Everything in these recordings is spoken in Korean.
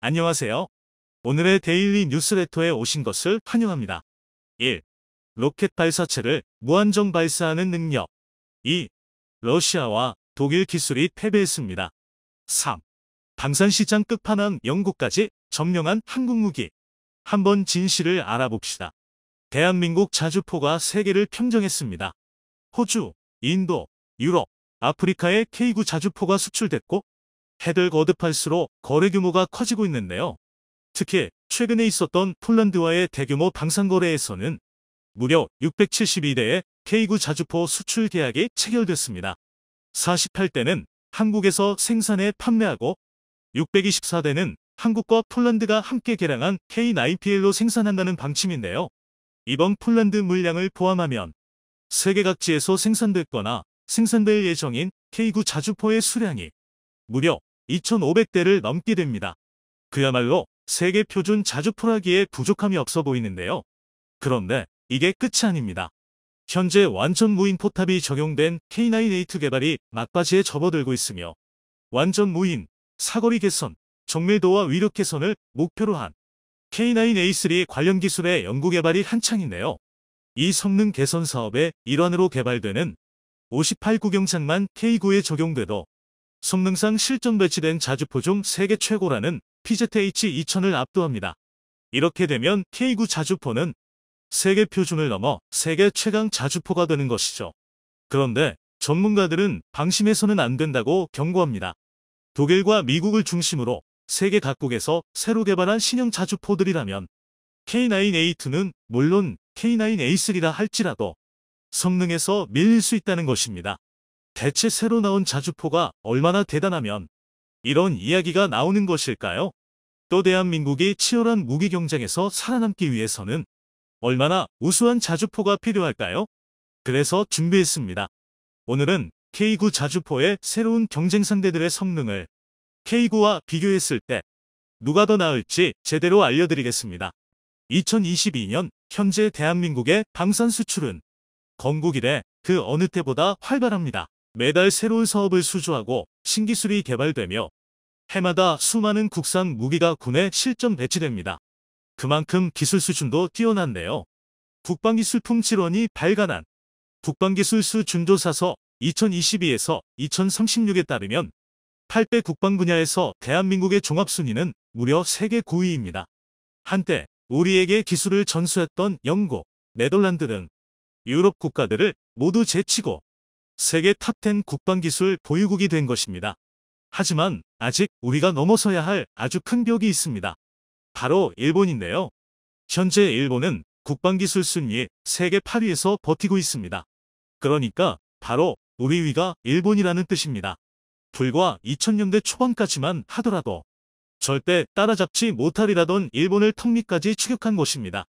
안녕하세요. 오늘의 데일리 뉴스레터에 오신 것을 환영합니다. 1. 로켓 발사체를 무한정 발사하는 능력. 2. 러시아와 독일 기술이 패배했습니다. 3. 방산시장 끝판왕 영국까지 점령한 한국 무기. 한번 진실을 알아봅시다. 대한민국 자주포가 세계를 평정했습니다. 호주, 인도, 유럽, 아프리카에 K9 자주포가 수출됐고 해를 거듭할수록 거래 규모가 커지고 있는데요. 특히 최근에 있었던 폴란드와의 대규모 방산 거래에서는 무려 672대의 K9 자주포 수출 계약이 체결됐습니다. 48대는 한국에서 생산해 판매하고 624대는 한국과 폴란드가 함께 개량한 K9PL로 생산한다는 방침인데요. 이번 폴란드 물량을 포함하면 세계 각지에서 생산됐거나 생산될 예정인 K9 자주포의 수량이 무려 2,500대를 넘게 됩니다. 그야말로 세계 표준 자주포라기에 부족함이 없어 보이는데요. 그런데 이게 끝이 아닙니다. 현재 완전 무인 포탑이 적용된 K9A2 개발이 막바지에 접어들고 있으며 완전 무인, 사거리 개선, 정밀도와 위력 개선을 목표로 한 K9A3 관련 기술의 연구 개발이 한창인데요. 이 성능 개선 사업의 일환으로 개발되는 58구경장만 K9에 적용돼도 성능상 실전 배치된 자주포 중 세계 최고라는 PZH-2000을 압도합니다. 이렇게 되면 K9 자주포는 세계 표준을 넘어 세계 최강 자주포가 되는 것이죠. 그런데 전문가들은 방심해서는 안 된다고 경고합니다. 독일과 미국을 중심으로 세계 각국에서 새로 개발한 신형 자주포들이라면 K9A2는 물론 K9A3라 할지라도 성능에서 밀릴 수 있다는 것입니다. 대체 새로 나온 자주포가 얼마나 대단하면 이런 이야기가 나오는 것일까요? 또 대한민국이 치열한 무기 경쟁에서 살아남기 위해서는 얼마나 우수한 자주포가 필요할까요? 그래서 준비했습니다. 오늘은 K9 자주포의 새로운 경쟁 상대들의 성능을 K9와 비교했을 때 누가 더 나을지 제대로 알려드리겠습니다. 2022년 현재 대한민국의 방산 수출은 건국 이래 그 어느 때보다 활발합니다. 매달 새로운 사업을 수주하고 신기술이 개발되며 해마다 수많은 국산 무기가 군에 실전 배치됩니다. 그만큼 기술 수준도 뛰어난데요. 국방기술품 질원이 발간한 국방기술수 준조사서 2022에서 2036에 따르면 8대 국방 분야에서 대한민국의 종합순위는 무려 세계 9위입니다. 한때 우리에게 기술을 전수했던 영국, 네덜란드 등 유럽 국가들을 모두 제치고 세계 탑10 국방기술 보유국이 된 것입니다. 하지만 아직 우리가 넘어서야 할 아주 큰 벽이 있습니다. 바로 일본인데요. 현재 일본은 국방기술 순위 세계 8위에서 버티고 있습니다. 그러니까 바로 우리 위가 일본이라는 뜻입니다. 불과 2000년대 초반까지만 하더라도 절대 따라잡지 못하리라던 일본을 턱 밑까지 추격한 것입니다.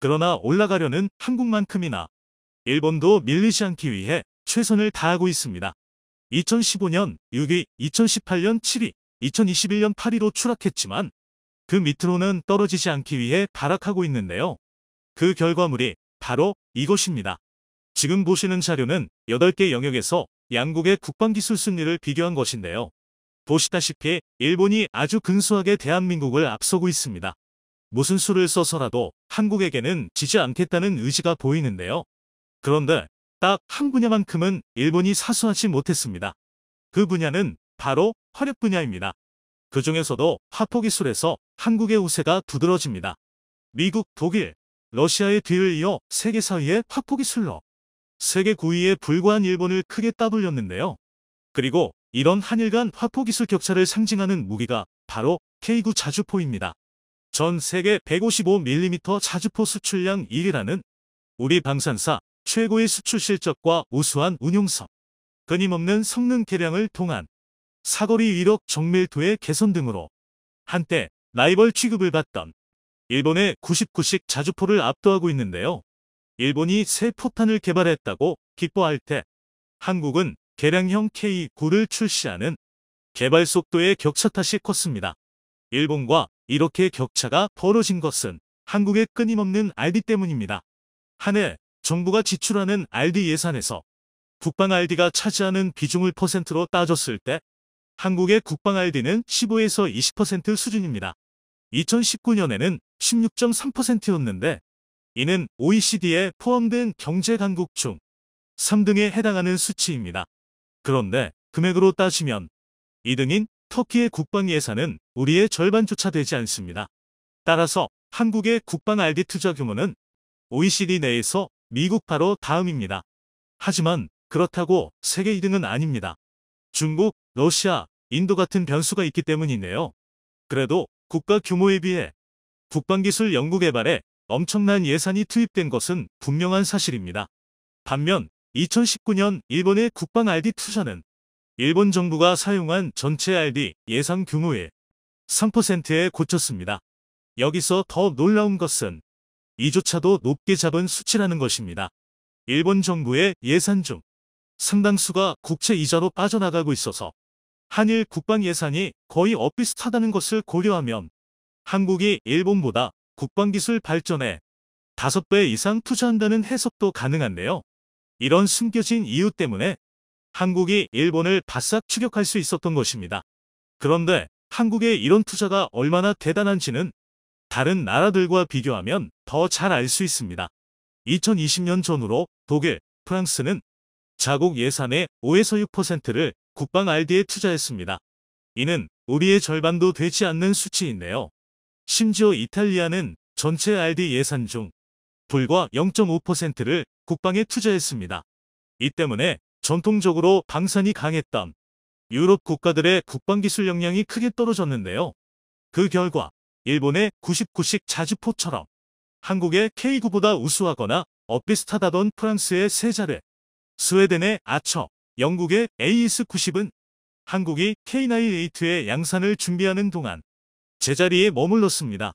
그러나 올라가려는 한국만큼이나 일본도 밀리지 않기 위해 최선을 다하고 있습니다. 2015년 6위, 2018년 7위, 2021년 8위로 추락했지만 그 밑으로는 떨어지지 않기 위해 발악하고 있는데요. 그 결과물이 바로 이것입니다. 지금 보시는 자료는 8개 영역에서 양국의 국방기술 순위를 비교한 것인데요. 보시다시피 일본이 아주 근소하게 대한민국을 앞서고 있습니다. 무슨 수를 써서라도 한국에게는 지지 않겠다는 의지가 보이는데요. 그런데 딱 한 분야만큼은 일본이 사수하지 못했습니다. 그 분야는 바로 화력 분야입니다. 그 중에서도 화포기술에서 한국의 우세가 두드러집니다. 미국, 독일, 러시아의 뒤를 이어 세계 4위의 화포기술로 세계 9위에 불과한 일본을 크게 따돌렸는데요. 그리고 이런 한일 간 화포기술 격차를 상징하는 무기가 바로 K9 자주포입니다. 전 세계 155mm 자주포 수출량 1위라는 우리 방산사 최고의 수출 실적과 우수한 운용성, 끊임없는 성능 개량을 통한 사거리 위력 정밀도의 개선 등으로 한때 라이벌 취급을 받던 일본의 99식 자주포를 압도하고 있는데요. 일본이 새 포탄을 개발했다고 기뻐할 때 한국은 개량형 K9를 출시하는 개발 속도의 격차 탓이 컸습니다. 일본과 이렇게 격차가 벌어진 것은 한국의 끊임없는 RD 때문입니다. 한 해 정부가 지출하는 RD 예산에서 국방 RD가 차지하는 비중을 퍼센트로 따졌을 때 한국의 국방 RD는 15에서 20% 수준입니다. 2019년에는 16.3%였는데 이는 OECD에 포함된 경제 강국 중 3등에 해당하는 수치입니다. 그런데 금액으로 따지면 2등인 터키의 국방 예산은 우리의 절반조차 되지 않습니다. 따라서 한국의 국방 RD 투자 규모는 OECD 내에서 미국 바로 다음입니다. 하지만 그렇다고 세계 2등은 아닙니다. 중국, 러시아, 인도 같은 변수가 있기 때문이네요. 그래도 국가 규모에 비해 국방기술 연구개발에 엄청난 예산이 투입된 것은 분명한 사실입니다. 반면 2019년 일본의 국방 RD 투자는 일본 정부가 사용한 전체 RD 예산 규모의 3%에 그쳤습니다. 여기서 더 놀라운 것은 이조차도 높게 잡은 수치라는 것입니다. 일본 정부의 예산 중 상당수가 국채 이자로 빠져나가고 있어서 한일 국방 예산이 거의 엇비슷하다는 것을 고려하면 한국이 일본보다 국방기술 발전에 5배 이상 투자한다는 해석도 가능한데요. 이런 숨겨진 이유 때문에 한국이 일본을 바싹 추격할 수 있었던 것입니다. 그런데 한국의 이런 투자가 얼마나 대단한지는 다른 나라들과 비교하면 더 잘 알 수 있습니다. 2020년 전후로 독일, 프랑스는 자국 예산의 5에서 6%를 국방 RD에 투자했습니다. 이는 우리의 절반도 되지 않는 수치인데요. 심지어 이탈리아는 전체 RD 예산 중 불과 0.5%를 국방에 투자했습니다. 이 때문에 전통적으로 방산이 강했던 유럽 국가들의 국방기술 역량이 크게 떨어졌는데요. 그 결과 일본의 99식 자주포처럼 한국의 K9보다 우수하거나 엇비슷하다던 프랑스의 세자르, 스웨덴의 아처, 영국의 AS90은 한국이 K9A2의 양산을 준비하는 동안 제자리에 머물렀습니다.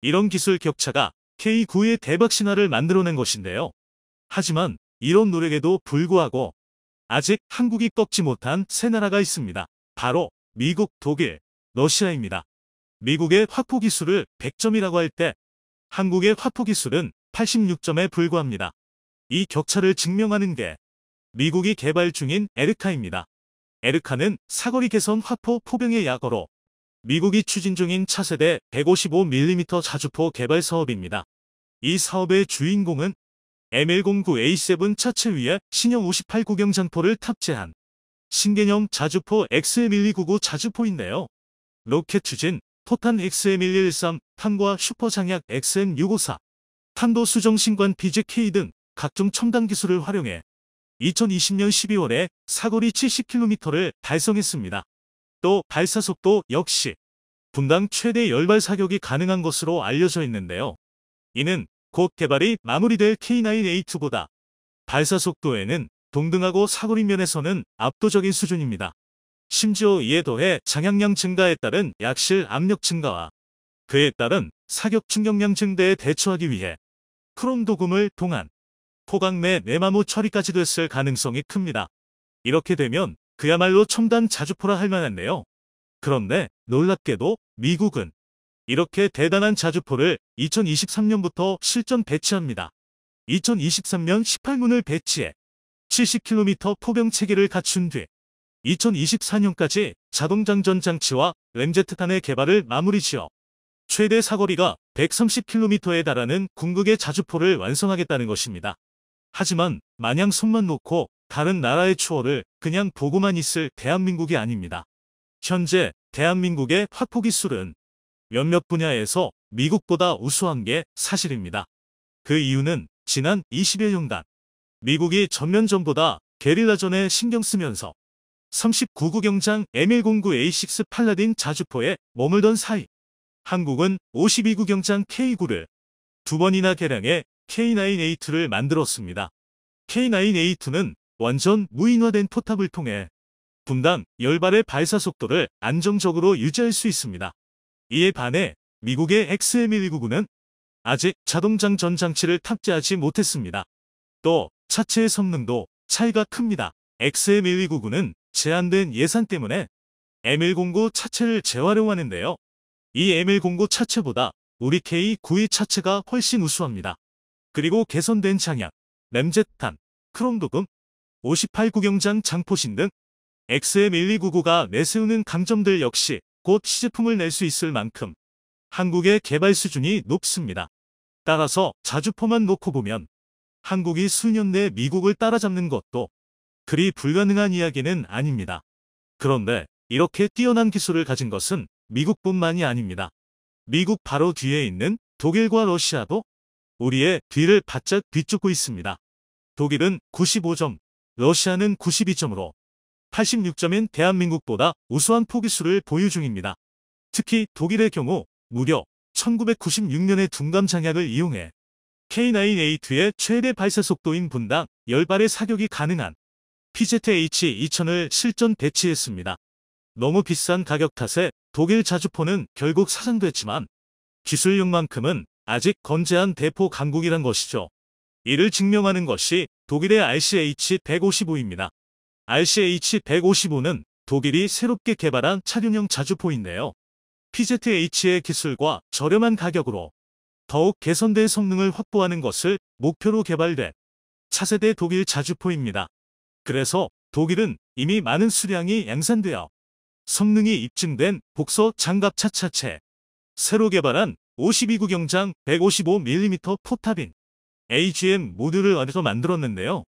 이런 기술 격차가 K9의 대박 신화를 만들어낸 것인데요. 하지만 이런 노력에도 불구하고 아직 한국이 꺾지 못한 세 나라가 있습니다. 바로 미국, 독일, 러시아입니다. 미국의 화포 기술을 100점이라고 할 때 한국의 화포 기술은 86점에 불과합니다. 이 격차를 증명하는 게 미국이 개발 중인 에르카입니다. 에르카는 사거리 개선 화포 포병의 약어로 미국이 추진 중인 차세대 155mm 자주포 개발 사업입니다. 이 사업의 주인공은 M109A7 차체 위에 신형 58 구경장포를 탑재한 신개념 자주포 XM1299 자주포인데요. 로켓 추진 포탄 XM1113, 탄과 슈퍼장약 XM654, 탄도 수정 신관 BJK 등 각종 첨단 기술을 활용해 2020년 12월에 사거리 70km를 달성했습니다. 또 발사속도 역시 분당 최대 열발 사격이 가능한 것으로 알려져 있는데요. 이는 곧 개발이 마무리될 K9A2보다 발사속도에는 동등하고 사거리 면에서는 압도적인 수준입니다. 심지어 이에 더해 장약량 증가에 따른 약실 압력 증가와 그에 따른 사격 충격량 증대에 대처하기 위해 크롬 도금을 통한 포각 내 내마모 처리까지도 했을 가능성이 큽니다. 이렇게 되면 그야말로 첨단 자주포라 할 만한데요. 그런데 놀랍게도 미국은 이렇게 대단한 자주포를 2023년부터 실전 배치합니다. 2023년 18문을 배치해 70km 포병 체계를 갖춘 뒤 2024년까지 자동장전 장치와 램제트탄의 개발을 마무리지어 최대 사거리가 130km에 달하는 궁극의 자주포를 완성하겠다는 것입니다. 하지만 마냥 손만 놓고 다른 나라의 추월을 그냥 보고만 있을 대한민국이 아닙니다. 현재 대한민국의 화포 기술은 몇몇 분야에서 미국보다 우수한 게 사실입니다. 그 이유는 지난 20여 년간 미국이 전면전보다 게릴라전에 신경 쓰면서 39구경장 M109A6 팔라딘 자주포에 머물던 사이 한국은 52구경장 K9를 2번이나 개량해 K9A2를 만들었습니다. K9A2는 완전 무인화된 포탑을 통해 분당 10발의 발사 속도를 안정적으로 유지할 수 있습니다. 이에 반해 미국의 XM199는 아직 자동장전 장치를 탑재하지 못했습니다. 또 차체의 성능도 차이가 큽니다. XM1299는 제한된 예산 때문에 M109 차체를 재활용하는데요. 이 M109 차체보다 우리 K92 차체가 훨씬 우수합니다. 그리고 개선된 장약, 램제탄, 크롬도금, 58 구경장 장포신 등 XM1299가 내세우는 강점들 역시 곧 시제품을 낼 수 있을 만큼 한국의 개발 수준이 높습니다. 따라서 자주포만 놓고 보면 한국이 수년 내 미국을 따라잡는 것도 그리 불가능한 이야기는 아닙니다. 그런데 이렇게 뛰어난 기술을 가진 것은 미국뿐만이 아닙니다. 미국 바로 뒤에 있는 독일과 러시아도 우리의 뒤를 바짝 비쫓고 있습니다. 독일은 95점, 러시아는 92점으로 86점인 대한민국보다 우수한 포기수를 보유 중입니다. 특히 독일의 경우 무려 1996년에 둔감 장약을 이용해 K9A2의 최대 발사 속도인 분당 10발의 사격이 가능한 PZH-2000을 실전 배치했습니다. 너무 비싼 가격 탓에 독일 자주포는 결국 사장됐지만 기술력만큼은 아직 건재한 대포 강국이란 것이죠. 이를 증명하는 것이 독일의 RCH-155입니다. RCH-155는 독일이 새롭게 개발한 차륜형 자주포인데요. PZH의 기술과 저렴한 가격으로 더욱 개선된 성능을 확보하는 것을 목표로 개발된 차세대 독일 자주포입니다. 그래서 독일은 이미 많은 수량이 양산되어 성능이 입증된 복서 장갑차 차체, 새로 개발한 52구경장 155mm 포탑인 AGM 모듈을 어디서 만들었는데요.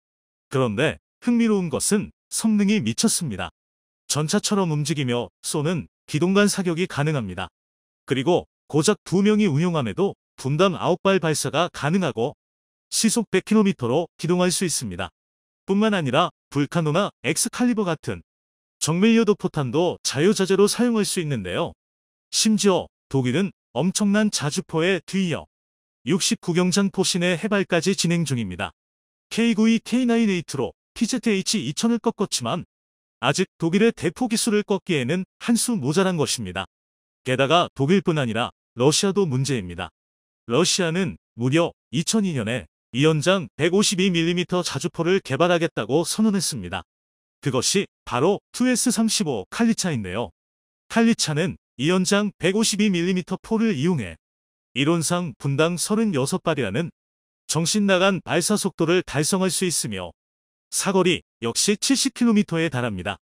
그런데 흥미로운 것은 성능이 미쳤습니다. 전차처럼 움직이며 쏘는 기동간 사격이 가능합니다. 그리고 고작 2명이 운용함에도 분당 9발 발사가 가능하고 시속 100km로 기동할 수 있습니다. 뿐만 아니라 불카노나 엑스칼리버 같은 정밀요도 포탄도 자유자재로 사용할 수 있는데요. 심지어 독일은 엄청난 자주포에 뒤이어 69경장 포신의 해발까지 진행 중입니다. K92 K9A2로 PZH-2000을 꺾었지만 아직 독일의 대포 기술을 꺾기에는 한 수 모자란 것입니다. 게다가 독일뿐 아니라 러시아도 문제입니다. 러시아는 무려 2002년에 이연장 152mm 자주포를 개발하겠다고 선언했습니다. 그것이 바로 2S-35 칼리차인데요. 칼리차는 이연장 152mm 포를 이용해 이론상 분당 36발이라는 정신나간 발사 속도를 달성할 수 있으며 사거리 역시 70km에 달합니다.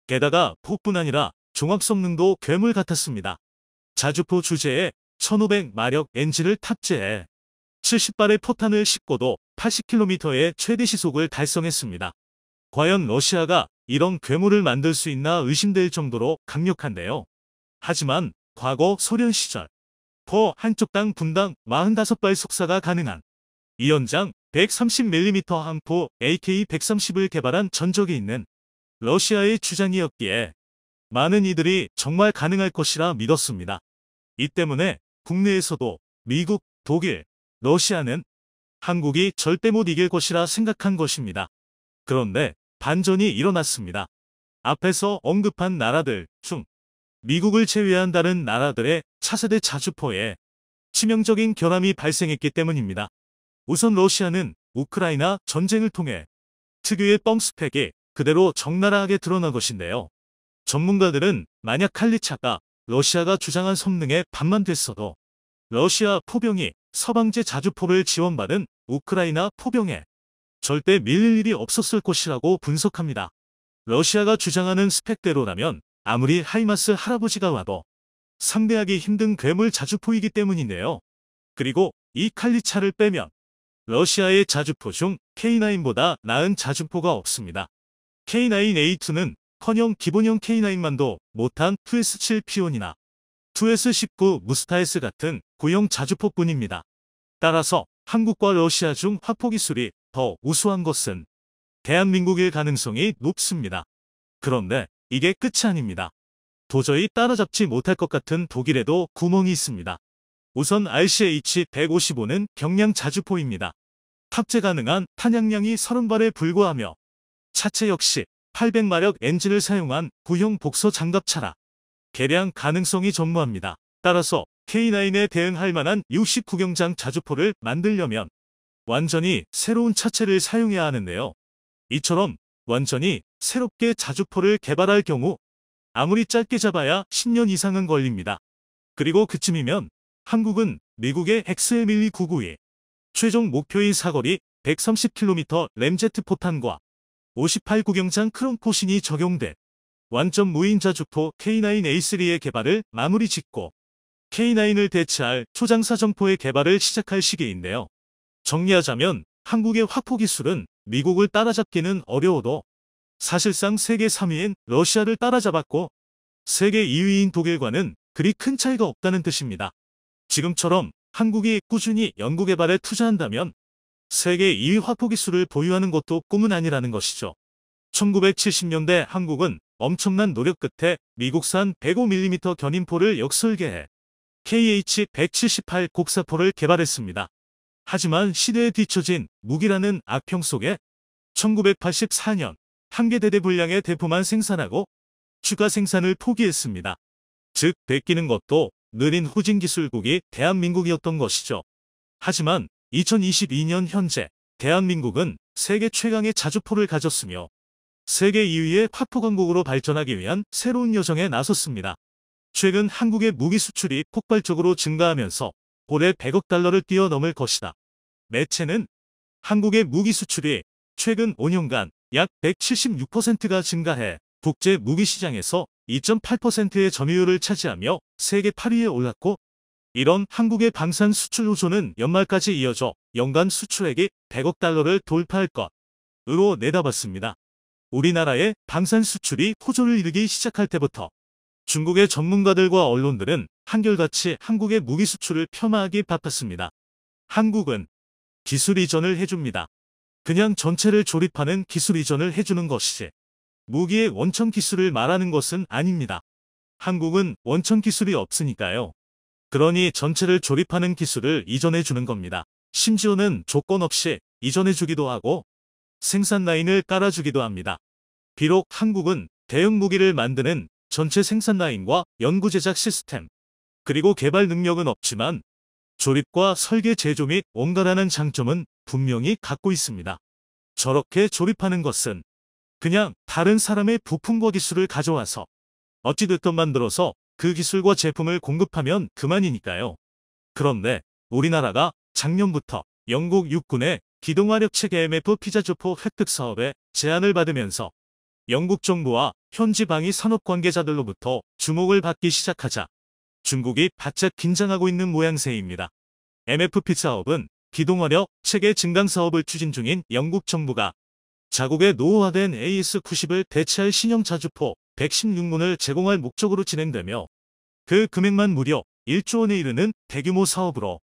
게다가 포뿐 아니라 종합 성능도 괴물 같았습니다. 자주포 주제에 1500마력 엔진을 탑재해 70발의 포탄을 싣고도 80km의 최대 시속을 달성했습니다. 과연 러시아가 이런 괴물을 만들 수 있나 의심될 정도로 강력한데요. 하지만 과거 소련 시절 포 한쪽당 분당 45발 속사가 가능한 이연장 130mm 항포 AK-130을 개발한 전적이 있는 러시아의 주장이었기에 많은 이들이 정말 가능할 것이라 믿었습니다. 이 때문에 국내에서도 미국, 독일, 러시아는 한국이 절대 못 이길 것이라 생각한 것입니다. 그런데 반전이 일어났습니다. 앞에서 언급한 나라들 중 미국을 제외한 다른 나라들의 차세대 자주포에 치명적인 결함이 발생했기 때문입니다. 우선 러시아는 우크라이나 전쟁을 통해 특유의 뻥 스펙이 그대로 적나라하게 드러난 것인데요. 전문가들은 만약 칼리차가 러시아가 주장한 성능의 반만 됐어도 러시아 포병이 서방제 자주포를 지원받은 우크라이나 포병에 절대 밀릴 일이 없었을 것이라고 분석합니다. 러시아가 주장하는 스펙대로라면 아무리 하이마스 할아버지가 와도 상대하기 힘든 괴물 자주포이기 때문인데요. 그리고 이 칼리차를 빼면 러시아의 자주포 중 K9보다 나은 자주포가 없습니다. K9A2는 커녕 기본형 K9만도 못한 2S7 피온이나 2S19 무스타에스 같은 구형 자주포뿐입니다. 따라서 한국과 러시아 중 화포 기술이 더 우수한 것은 대한민국일 가능성이 높습니다. 그런데 이게 끝이 아닙니다. 도저히 따라잡지 못할 것 같은 독일에도 구멍이 있습니다. 우선 RCH-155는 경량 자주포입니다. 탑재 가능한 탄약량이 30발에 불과하며 차체 역시 800마력 엔진을 사용한 구형 복서 장갑차라 개량 가능성이 전무합니다. 따라서 K9에 대응할 만한 69경장 자주포를 만들려면 완전히 새로운 차체를 사용해야 하는데요. 이처럼 완전히 새롭게 자주포를 개발할 경우 아무리 짧게 잡아야 10년 이상은 걸립니다. 그리고 그쯤이면 한국은 미국의 XM12992 최종 목표인 사거리 130km 램제트 포탄과 58구경장 크롬 포신이 적용된 완전 무인 자주포 K9A3의 개발을 마무리 짓고 K9을 대체할 초장사정포의 개발을 시작할 시기인데요. 정리하자면 한국의 확포 기술은 미국을 따라잡기는 어려워도 사실상 세계 3위인 러시아를 따라잡았고 세계 2위인 독일과는 그리 큰 차이가 없다는 뜻입니다. 지금처럼 한국이 꾸준히 연구개발에 투자한다면 세계 2위 확포 기술을 보유하는 것도 꿈은 아니라는 것이죠. 1970년대 한국은 엄청난 노력 끝에 미국산 105mm 견인포를 역설계해 KH-178 곡사포를 개발했습니다. 하지만 시대에 뒤처진 무기라는 악평 속에 1984년 한개 대대 분량의 대포만 생산하고 추가 생산을 포기했습니다. 즉 베끼는 것도 느린 후진기술국이 대한민국이었던 것이죠. 하지만 2022년 현재 대한민국은 세계 최강의 자주포를 가졌으며 세계 2위의 확포 강국으로 발전하기 위한 새로운 여정에 나섰습니다. 최근 한국의 무기 수출이 폭발적으로 증가하면서 올해 100억 달러를 뛰어넘을 것이다. 매체는 한국의 무기 수출이 최근 5년간 약 176%가 증가해 국제 무기 시장에서 2.8%의 점유율을 차지하며 세계 8위에 올랐고 이런 한국의 방산 수출 호조는 연말까지 이어져 연간 수출액이 100억 달러를 돌파할 것으로 내다봤습니다. 우리나라의 방산 수출이 호조를 이루기 시작할 때부터 중국의 전문가들과 언론들은 한결같이 한국의 무기 수출을 폄하하기 바빴습니다. 한국은 기술 이전을 해줍니다. 그냥 전체를 조립하는 기술 이전을 해주는 것이지 무기의 원천 기술을 말하는 것은 아닙니다. 한국은 원천 기술이 없으니까요. 그러니 전체를 조립하는 기술을 이전해주는 겁니다. 심지어는 조건 없이 이전해주기도 하고 생산 라인을 깔아주기도 합니다. 비록 한국은 대형 무기를 만드는 전체 생산 라인과 연구 제작 시스템 그리고 개발 능력은 없지만 조립과 설계 제조 및 원가라는 장점은 분명히 갖고 있습니다. 저렇게 조립하는 것은 그냥 다른 사람의 부품과 기술을 가져와서 어찌됐든 만들어서 그 기술과 제품을 공급하면 그만이니까요. 그런데 우리나라가 작년부터 영국 육군의 기동화력 체계 MF 피자주포 획득 사업에 제안을 받으면서 영국 정부와 현지 방위 산업 관계자들로부터 주목을 받기 시작하자 중국이 바짝 긴장하고 있는 모양새입니다. MFP 사업은 기동화력 체계 증강 사업을 추진 중인 영국 정부가 자국의 노후화된 AS-90을 대체할 신형 자주포 116문을 제공할 목적으로 진행되며 그 금액만 무려 1조 원에 이르는 대규모 사업으로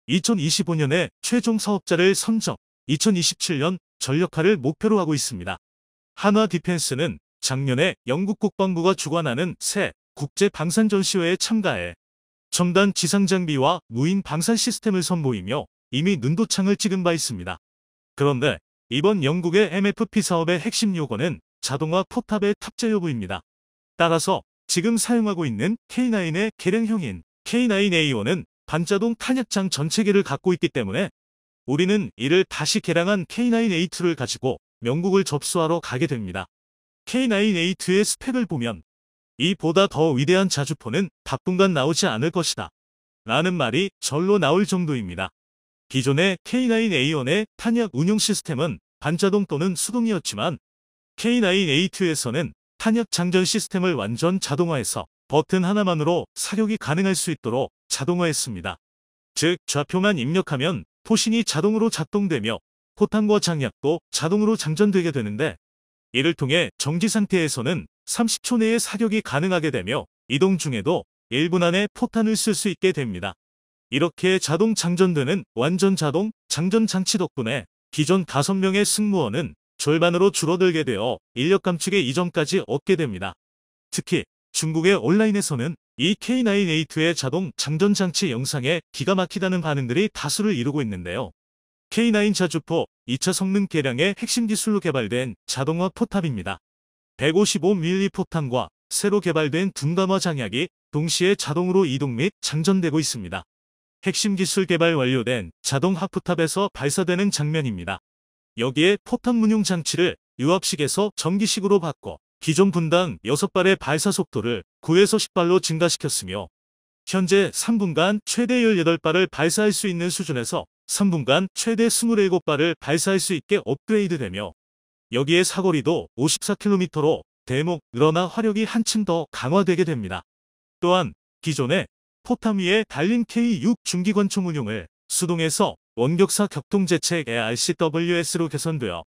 2025년에 최종 사업자를 선정, 2027년 전력화를 목표로 하고 있습니다. 한화 디펜스는 작년에 영국 국방부가 주관하는 새 국제 방산 전시회에 참가해 첨단 지상 장비와 무인 방산 시스템을 선보이며 이미 눈도장을 찍은 바 있습니다. 그런데 이번 영국의 MFP 사업의 핵심 요건은 자동화 포탑의 탑재 여부입니다. 따라서 지금 사용하고 있는 K9의 개량형인 K9A1은 반자동 탄약장 전체계를 갖고 있기 때문에 우리는 이를 다시 개량한 K9A2를 가지고 영국을 접수하러 가게 됩니다. K9A2의 스펙을 보면 이보다 더 위대한 자주포는 당분간 나오지 않을 것이다 라는 말이 절로 나올 정도입니다. 기존의 K9A1의 탄약 운용 시스템은 반자동 또는 수동이었지만 K9A2에서는 탄약 장전 시스템을 완전 자동화해서 버튼 하나만으로 사격이 가능할 수 있도록 자동화했습니다. 즉 좌표만 입력하면 포신이 자동으로 작동되며 포탄과 장약도 자동으로 장전되게 되는데 이를 통해 정지 상태에서는 30초 내에 사격이 가능하게 되며 이동 중에도 1분 안에 포탄을 쓸 수 있게 됩니다. 이렇게 자동 장전되는 완전 자동 장전 장치 덕분에 기존 5명의 승무원은 절반으로 줄어들게 되어 인력 감축의 이점까지 얻게 됩니다. 특히 중국의 온라인에서는 이 K9A2의 자동 장전 장치 영상에 기가 막히다는 반응들이 다수를 이루고 있는데요. K9 자주포 2차 성능 개량의 핵심 기술로 개발된 자동화 포탑입니다. 155mm 포탄과 새로 개발된 둔감화 장약이 동시에 자동으로 이동 및 장전되고 있습니다. 핵심 기술 개발 완료된 자동 하프탑에서 발사되는 장면입니다. 여기에 포탄 문용 장치를 유압식에서 전기식으로 바꿔 기존 분당 6발의 발사 속도를 9에서 10발로 증가시켰으며 현재 3분간 최대 18발을 발사할 수 있는 수준에서 3분간 최대 27발을 발사할 수 있게 업그레이드되며 여기에 사거리도 54km로 대목 늘어나 화력이 한층 더 강화되게 됩니다. 또한 기존의 포탑 위에 달린 K6 중기관총 운용을 수동에서 원격사 격동제책 ARCWS로 개선되어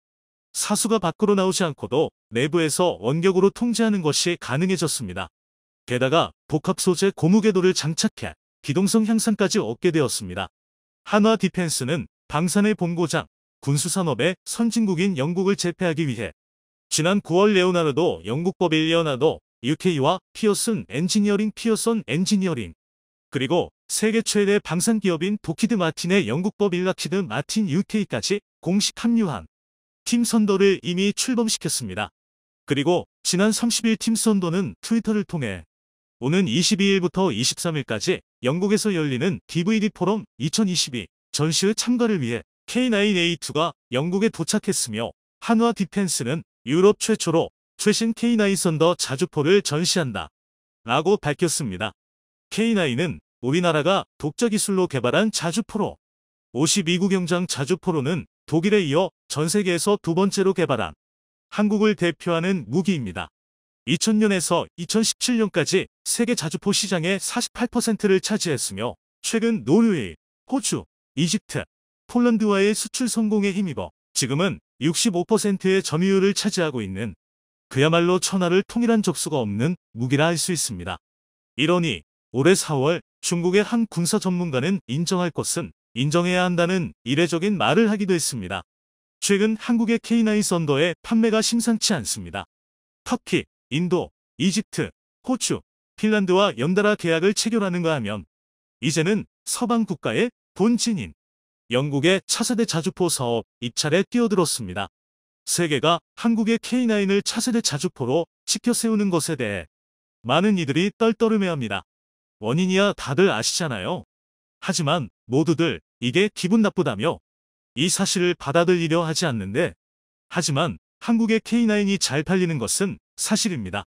사수가 밖으로 나오지 않고도 내부에서 원격으로 통제하는 것이 가능해졌습니다. 게다가 복합 소재 고무궤도를 장착해 기동성 향상까지 얻게 되었습니다. 한화 디펜스는 방산의 본고장, 군수산업의 선진국인 영국을 제패하기 위해 지난 9월 레오나르도 영국법인 레오나르도 UK와 피어슨 엔지니어링 그리고 세계 최대 방산 기업인 도키드 마틴의 영국법인 락히드 마틴 UK까지 공식 합류한 팀 선도를 이미 출범시켰습니다. 그리고 지난 30일 팀 선도는 트위터를 통해 오는 22일부터 23일까지 영국에서 열리는 DVD 포럼 2022 전시회 참가를 위해 K9A2가 영국에 도착했으며 한화 디펜스는 유럽 최초로 최신 K9 썬더 자주포를 전시한다 라고 밝혔습니다. K9은 우리나라가 독자 기술로 개발한 자주포로 52구경장 자주포로는 독일에 이어 전 세계에서 두 번째로 개발한 한국을 대표하는 무기입니다. 2000년에서 2017년까지 세계 자주포 시장의 48%를 차지했으며 최근 노르웨이, 호주, 이집트, 폴란드와의 수출 성공에 힘입어 지금은 65%의 점유율을 차지하고 있는 그야말로 천하를 통일한 적수가 없는 무기라 할 수 있습니다. 이러니 올해 4월 중국의 한 군사 전문가는 인정할 것은 인정해야 한다는 이례적인 말을 하기도 했습니다. 최근 한국의 K9 썬더의 판매가 심상치 않습니다. 터키, 인도, 이집트, 호주, 핀란드와 연달아 계약을 체결하는가 하면 이제는 서방 국가의 본진인 영국의 차세대 자주포 사업 입찰에 뛰어들었습니다. 세계가 한국의 K9을 차세대 자주포로 지켜 세우는 것에 대해 많은 이들이 떨떠름해합니다. 원인이야 다들 아시잖아요. 하지만 모두들 이게 기분 나쁘다며 이 사실을 받아들이려 하지 않는데 하지만 한국의 K9이 잘 팔리는 것은 사실입니다.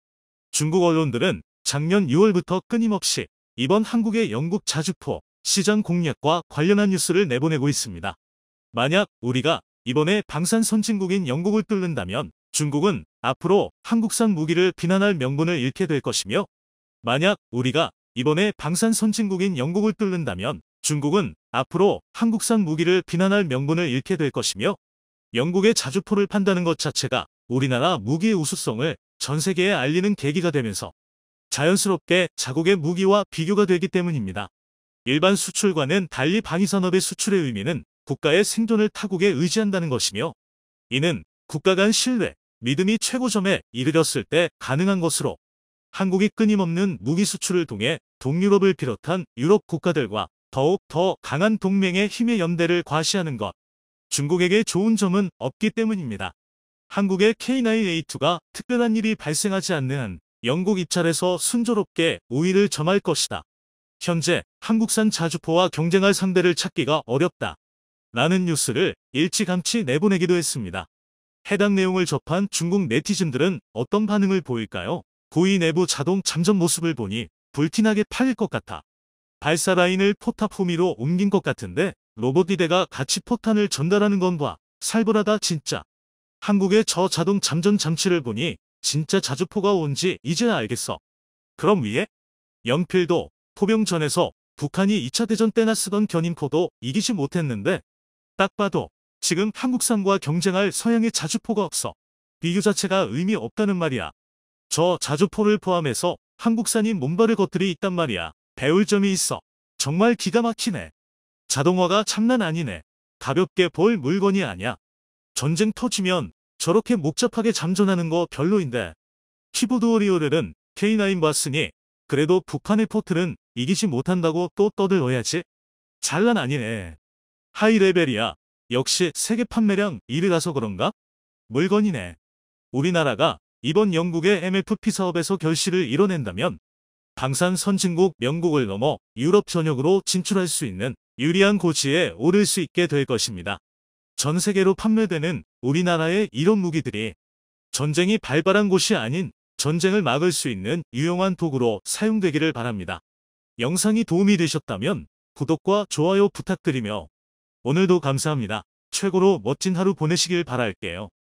중국 언론들은 작년 6월부터 끊임없이 이번 한국의 영국 자주포 시장 공략과 관련한 뉴스를 내보내고 있습니다. 만약 우리가 이번에 방산 선진국인 영국을 뚫는다면 중국은 앞으로 한국산 무기를 비난할 명분을 잃게 될 것이며 만약 우리가 이번에 방산 선진국인 영국을 뚫는다면 중국은 앞으로 한국산 무기를 비난할 명분을 잃게 될 것이며 영국의 자주포를 판다는 것 자체가 우리나라 무기의 우수성을 전 세계에 알리는 계기가 되면서 자연스럽게 자국의 무기와 비교가 되기 때문입니다. 일반 수출과는 달리 방위산업의 수출의 의미는 국가의 생존을 타국에 의지한다는 것이며 이는 국가 간 신뢰, 믿음이 최고점에 이르렀을 때 가능한 것으로 한국이 끊임없는 무기 수출을 통해 동유럽을 비롯한 유럽 국가들과 더욱 더 강한 동맹의 힘의 연대를 과시하는 것. 중국에게 좋은 점은 없기 때문입니다. 한국의 K9A2가 특별한 일이 발생하지 않는 한 영국 입찰에서 순조롭게 우위를 점할 것이다. 현재 한국산 자주포와 경쟁할 상대를 찾기가 어렵다. 라는 뉴스를 일찌감치 내보내기도 했습니다. 해당 내용을 접한 중국 네티즌들은 어떤 반응을 보일까요? 고위 내부 자동 잠전 모습을 보니 불티나게 팔릴 것 같아. 발사 라인을 포탑 후미로 옮긴 것 같은데 로봇 2대가 같이 포탄을 전달하는 건 봐. 살벌하다 진짜. 한국의 저 자동 잠전 장치를 보니 진짜 자주포가 온지 이제야 알겠어. 그럼 위에? 연필도 포병전에서 북한이 2차 대전 때나 쓰던 견인포도 이기지 못했는데 딱 봐도 지금 한국산과 경쟁할 서양의 자주포가 없어. 비교 자체가 의미 없다는 말이야. 저 자주포를 포함해서 한국산인 몸발의 것들이 있단 말이야. 배울 점이 있어. 정말 기가 막히네. 자동화가 장난 아니네. 가볍게 볼 물건이 아니야. 전쟁 터지면 저렇게 복잡하게 잠전하는 거 별로인데. 키보드 워리어들은 K9 봤으니 그래도 북한의 포트는 이기지 못한다고 또 떠들어야지. 장난 아니네. 하이레벨이야. 역시 세계 판매량 1위라서 그런가? 물건이네. 우리나라가 이번 영국의 MFP 사업에서 결실을 이뤄낸다면 방산 선진국 영국을 넘어 유럽 전역으로 진출할 수 있는 유리한 고지에 오를 수 있게 될 것입니다. 전 세계로 판매되는 우리나라의 이런 무기들이 전쟁이 발발한 곳이 아닌 전쟁을 막을 수 있는 유용한 도구로 사용되기를 바랍니다. 영상이 도움이 되셨다면 구독과 좋아요 부탁드리며 오늘도 감사합니다. 최고로 멋진 하루 보내시길 바랄게요.